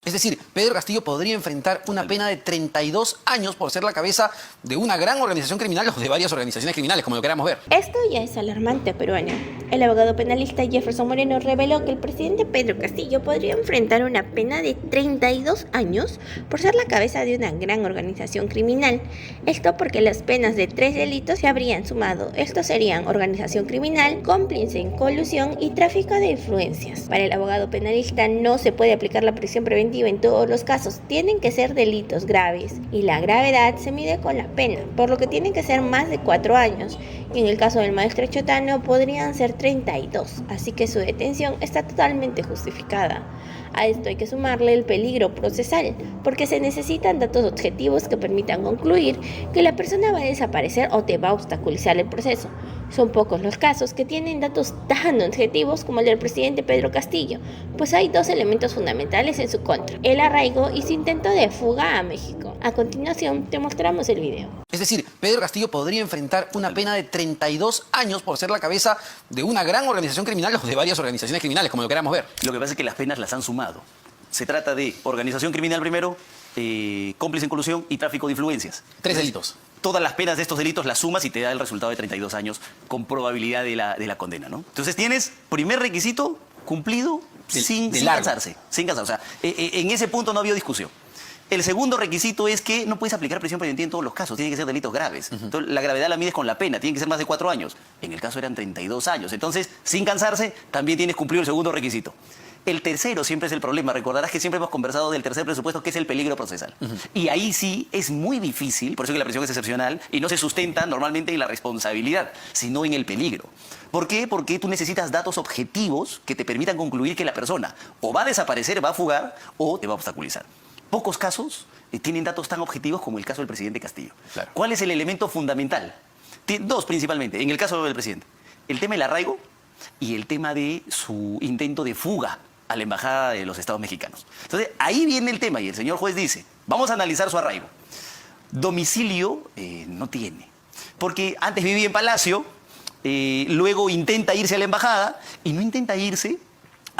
Es decir, Pedro Castillo podría enfrentar una pena de 32 años por ser la cabeza de una gran organización criminal o de varias organizaciones criminales, como lo queramos ver. Esto ya es alarmante, peruano. El abogado penalista Jefferson Moreno reveló que el presidente Pedro Castillo podría enfrentar una pena de 32 años por ser la cabeza de una gran organización criminal. Esto porque las penas de 3 delitos se habrían sumado. Estos serían organización criminal, cómplice en colusión y tráfico de influencias. Para el abogado penalista no se puede aplicar la prisión preventiva en todos los casos. Tienen que ser delitos graves y la gravedad se mide con la pena, por lo que tienen que ser más de 4 años. Y en el caso del maestro Chotano podrían ser 32, así que su detención está totalmente justificada. A esto hay que sumarle el peligro procesal, porque se necesitan datos objetivos que permitan concluir que la persona va a desaparecer o te va a obstaculizar el proceso. Son pocos los casos que tienen datos tan objetivos como el del presidente Pedro Castillo, pues hay 2 elementos fundamentales en su contra: el arraigo y su intento de fuga a México. A continuación te mostramos el video. Es decir, Pedro Castillo podría enfrentar una pena de 32 años por ser la cabeza de una gran organización criminal o de varias organizaciones criminales, como lo queramos ver. Lo que pasa es que las penas las han sumado. Se trata de organización criminal primero, cómplice en colusión y tráfico de influencias. 3 delitos. Todas las penas de estos delitos las sumas y te da el resultado de 32 años con probabilidad de la condena, ¿no? Entonces tienes primer requisito cumplido sin cansarse. Sin cansarse. O sea, en ese punto no ha habido discusión. El segundo requisito es que no puedes aplicar prisión preventiva en todos los casos, tienen que ser delitos graves. Entonces, la gravedad la mides con la pena, tiene que ser más de 4 años. En el caso eran 32 años. Entonces, sin cansarse, también tienes cumplido el segundo requisito. El tercero siempre es el problema. Recordarás que siempre hemos conversado del tercer presupuesto, que es el peligro procesal. Y ahí sí es muy difícil, por eso que la prisión es excepcional, y no se sustenta normalmente en la responsabilidad, sino en el peligro. ¿Por qué? Porque tú necesitas datos objetivos que te permitan concluir que la persona o va a desaparecer, va a fugar, o te va a obstaculizar. Pocos casos tienen datos tan objetivos como el caso del presidente Castillo. Claro. ¿Cuál es el elemento fundamental? 2 principalmente, en el caso del presidente. El tema del arraigo y el tema de su intento de fuga a la embajada de los Estados mexicanos. Entonces, ahí viene el tema y el señor juez dice, vamos a analizar su arraigo. Domicilio no tiene, porque antes vivía en Palacio, luego intenta irse a la embajada y no intenta irse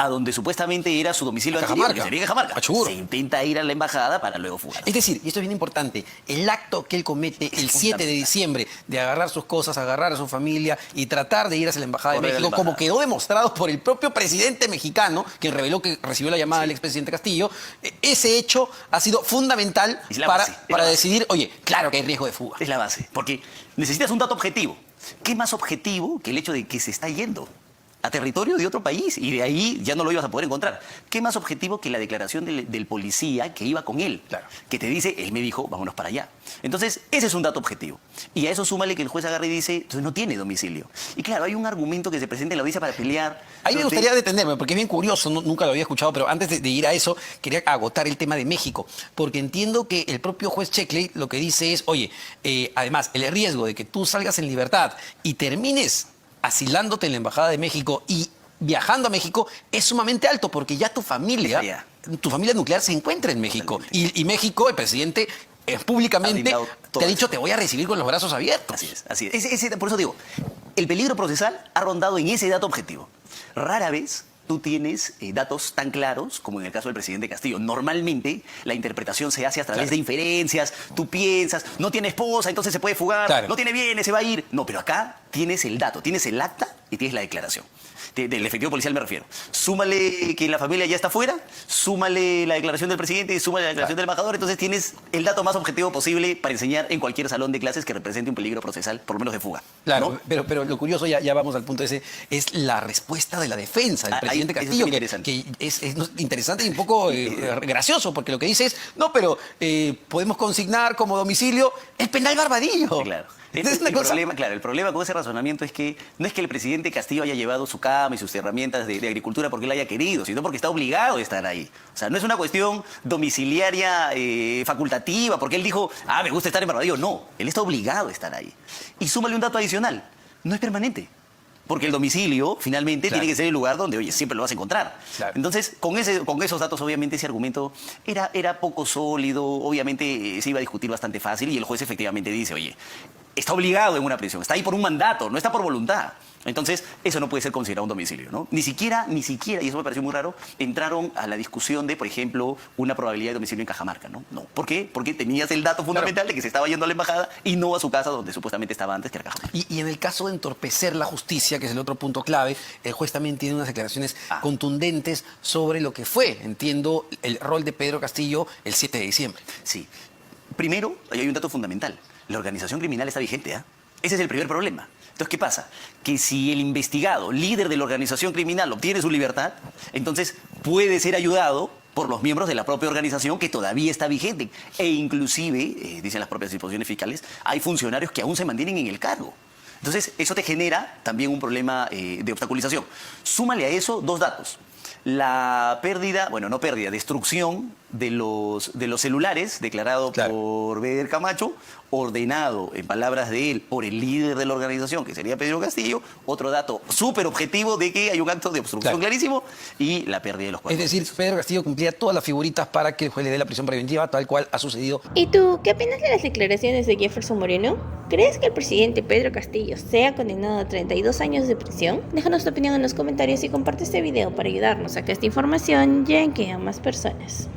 a donde supuestamente era su domicilio anterior, que sería en Cajamarca. Se intenta ir a la embajada para luego fugar. Es decir, y esto es bien importante, el acto que él comete el 7 de diciembre de agarrar sus cosas, agarrar a su familia y tratar de ir hacia la Embajada de México, como quedó demostrado por el propio presidente mexicano, quien reveló que recibió la llamada del expresidente Castillo, ese hecho ha sido fundamental para decidir, oye, claro que hay riesgo de fuga. Es la base, porque necesitas un dato objetivo. ¿Qué más objetivo que el hecho de que se está yendo a territorio de otro país y de ahí ya no lo ibas a poder encontrar? ¿Qué más objetivo que la declaración del policía que iba con él? Claro. Que te dice, él me dijo, vámonos para allá. Entonces, ese es un dato objetivo. Y a eso súmale que el juez agarre y dice, entonces no tiene domicilio. Y claro, hay un argumento que se presenta en la audiencia para pelear. Ahí me gustaría detenerme, porque es bien curioso, nunca lo había escuchado, pero antes de ir a eso, quería agotar el tema de México, porque entiendo que el propio juez Checkley lo que dice es, oye, además, el riesgo de que tú salgas en libertad y termines asilándote en la Embajada de México y viajando a México es sumamente alto, porque ya tu familia nuclear se encuentra en México. Y México, el presidente públicamente te ha dicho, te voy a recibir con los brazos abiertos. Así es, así es. Por eso digo, el peligro procesal ha rondado en ese dato objetivo. Rara vez tú tienes datos tan claros como en el caso del presidente Castillo. Normalmente la interpretación se hace a través de inferencias. Tú piensas, no tiene esposa, entonces se puede fugar, no tiene bienes, se va a ir. No, pero acá tienes el dato, tienes el acta y tienes la declaración. Del efectivo policial me refiero. Súmale que la familia ya está fuera, súmale la declaración del presidente, súmale la declaración del embajador, entonces tienes el dato más objetivo posible para enseñar en cualquier salón de clases que represente un peligro procesal, por lo menos de fuga. Claro, ¿no? pero lo curioso, ya vamos al punto ese, es la respuesta de la defensa del presidente Castillo, que es interesante y un poco gracioso, porque lo que dice es, no, pero podemos consignar como domicilio el penal Barbadillo. Claro. El problema con ese razonamiento es que no es que el presidente Castillo haya llevado su cama y sus herramientas de agricultura porque él haya querido, sino porque está obligado a estar ahí. O sea, no es una cuestión domiciliaria facultativa, porque él dijo, me gusta estar en Barbadillo. No, él está obligado a estar ahí. Y súmale un dato adicional, no es permanente. Porque el domicilio, finalmente, tiene que ser el lugar donde, oye, siempre lo vas a encontrar. Entonces, con esos datos, obviamente, ese argumento era poco sólido, obviamente se iba a discutir bastante fácil y el juez efectivamente dice, oye, está obligado en una prisión, está ahí por un mandato, no está por voluntad. Entonces, eso no puede ser considerado un domicilio, ¿no? Ni siquiera, y eso me pareció muy raro, entraron a la discusión de, por ejemplo, una probabilidad de domicilio en Cajamarca, ¿no? No. ¿Por qué? Porque tenías el dato fundamental de que se estaba yendo a la embajada y no a su casa donde supuestamente estaba antes, que era Cajamarca. Y en el caso de entorpecer la justicia, que es el otro punto clave, el juez también tiene unas declaraciones contundentes sobre lo que fue, entiendo, el rol de Pedro Castillo el 7 de diciembre. Sí. Primero, ahí hay un dato fundamental. La organización criminal está vigente, ¿ah? Ese es el primer problema. Entonces, ¿qué pasa? Que si el investigado, líder de la organización criminal, obtiene su libertad, entonces puede ser ayudado por los miembros de la propia organización que todavía está vigente. E inclusive, dicen las propias disposiciones fiscales, hay funcionarios que aún se mantienen en el cargo. Entonces, eso te genera también un problema de obstaculización. Súmale a eso dos datos. La pérdida, bueno, no pérdida, destrucción de los celulares declarado por Beder Camacho, ordenado, en palabras de él, por el líder de la organización, que sería Pedro Castillo. Otro dato súper objetivo de que hay un acto de obstrucción clarísimo y la pérdida de los cuerpos. Es decir, Pedro Castillo cumplía todas las figuritas para que el juez le dé la prisión preventiva, tal cual ha sucedido. ¿Y tú qué opinas de las declaraciones de Jefferson Moreno? ¿Crees que el presidente Pedro Castillo sea condenado a 32 años de prisión? Déjanos tu opinión en los comentarios y comparte este video para ayudarnos a que esta información llegue a más personas.